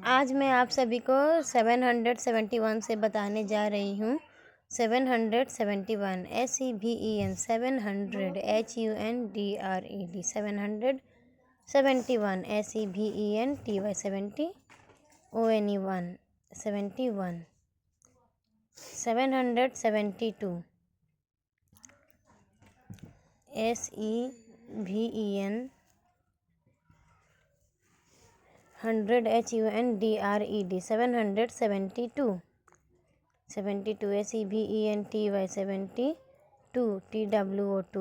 आज मैं आप सभी को 771 से बताने जा रही हूँ 771 SEVEN 700 HUNDRED 771 SEVEN TY 70 ONE1 71 772 SEVEN 100 HUNDRED 772 72 SEVEN TY 72 TWO2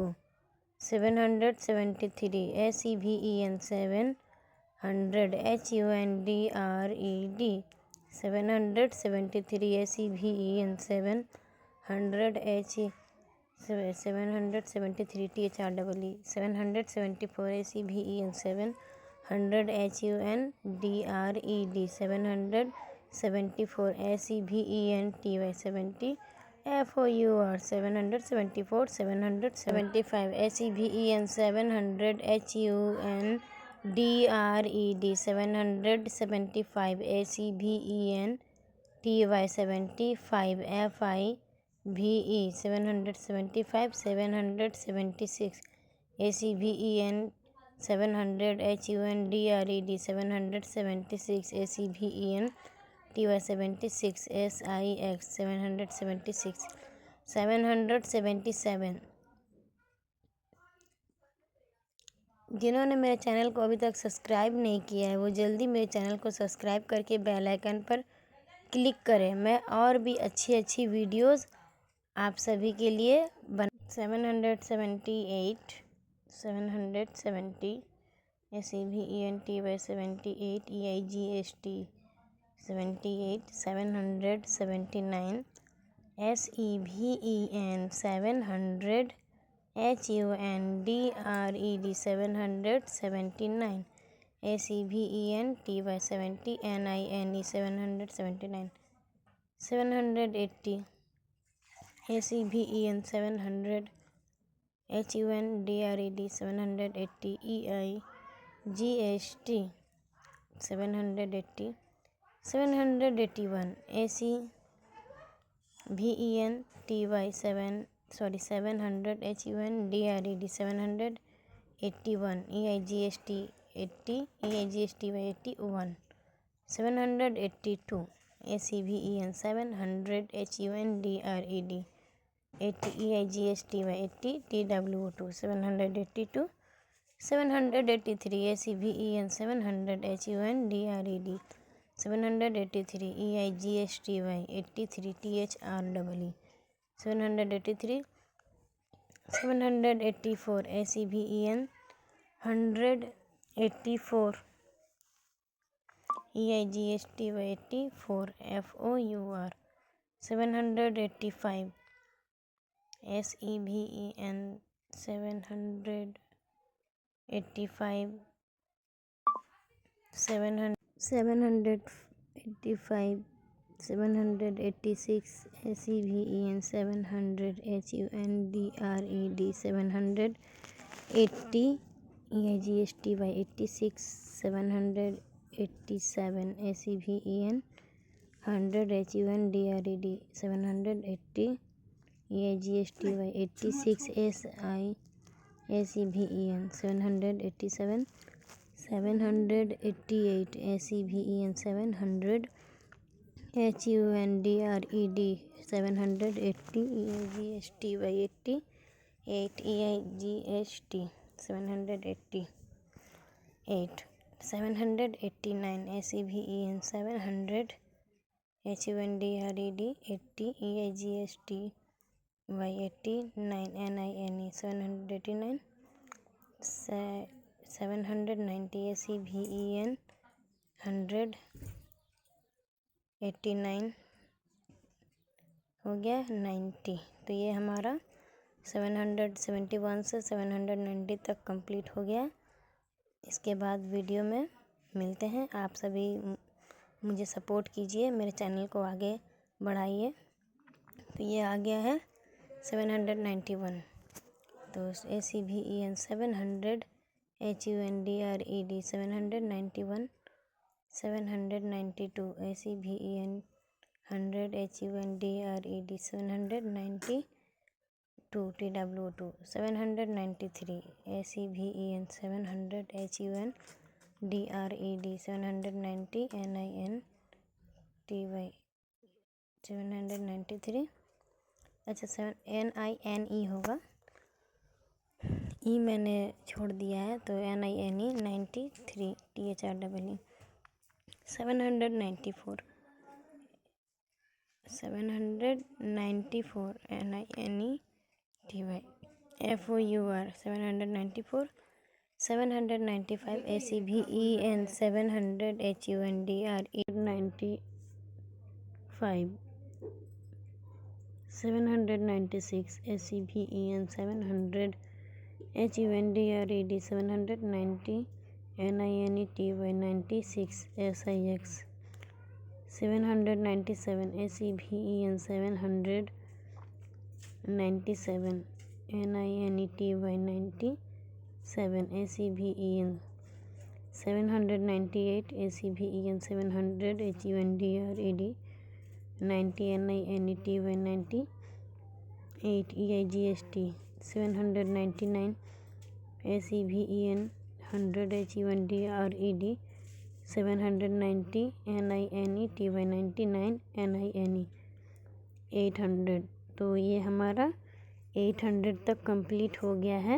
773 SEVEN 700 HUNDRED 773 SEVEN 700 773 THREE 774 SEVEN 700 HUNDRED 774 SEVEN TY 70 FOUR 774 775 SEVEN 700 HUNDRED 775 SEVEN TY 75 FIVE 775 776 SEVEN 700 HUNDRED 776 SEVEN TY 76 SIX 776 777 जिन्होंने मेरे चैनल को अभी तक सब्सक्राइब नहीं किया है वो जल्दी मेरे चैनल को सब्सक्राइब करके बेल आइकन पर क्लिक करें। मैं और भी अच्छी वीडियोस आप सभी के लिए 778 770 SEVEN TY 78 EIGST 78 779 SEVEN 700 HUNDRED 779 SEVEN TY 70 NINE 779 780 SEVEN 700 HUNDRED 780 EIGST 780 781 SEVEN TY 700 HUNDRED 781 EIGST 80 EIGSTY 81 782 SEVEN 700 HUNDRED 80 EIGSTY 80 TWO2 782 783 SEVEN 700 HUNDRED 783 EIGSTY 83 THREE 783 784 SEVEN 184 EIGSTY 84 FOUR 785 SEVEN 785 785 786 SEVEN 700 HUNDRED 780 EIGSTY 86 787 SEVEN 100 HUNDRED 780 EIGSTY 86 SEVEN 787 788 SEVEN 700 HUNDRED 780 EIGSTY 80 8 EIGST 788 789 SEVEN 700 HUNDRED 80 EIGSTY 89 NINE 789 790 SEVEN 100 89 हो गया 90। तो ये हमारा 771 से 790 तक complete हो गया। इसके बाद वीडियो में मिलते हैं। आप सभी मुझे सपोर्ट कीजिए, मेरे चैनल को आगे बढ़ाइए। तो ये आ गया है 791। तो SEVEN 700 HUNDRED 791 792 ACVEN 100 HUNDRED 792 TWO2 793 ACVEN 700 HUNDRED 790 NINTY 793 अच्छा NINE होगा, ई मैंने छोड़ दिया है तो NINE 93 THREE 794 NINETY FOUR 794 795 ACVEN 700 HUNDRED 95 796 ACVEN 700 HUNDRED 790 NINETY 96 SIX 797 ACVEN 700 97 NINETY 97 ACVEN 798 ACVEN 700 HUNDRED 90 NINETY 98 EIGST 799 ACVEN 100 HUNDRED 790 NINETY 99 NINE 800। तो ये हमारा 800 तक कंप्लीट हो गया है।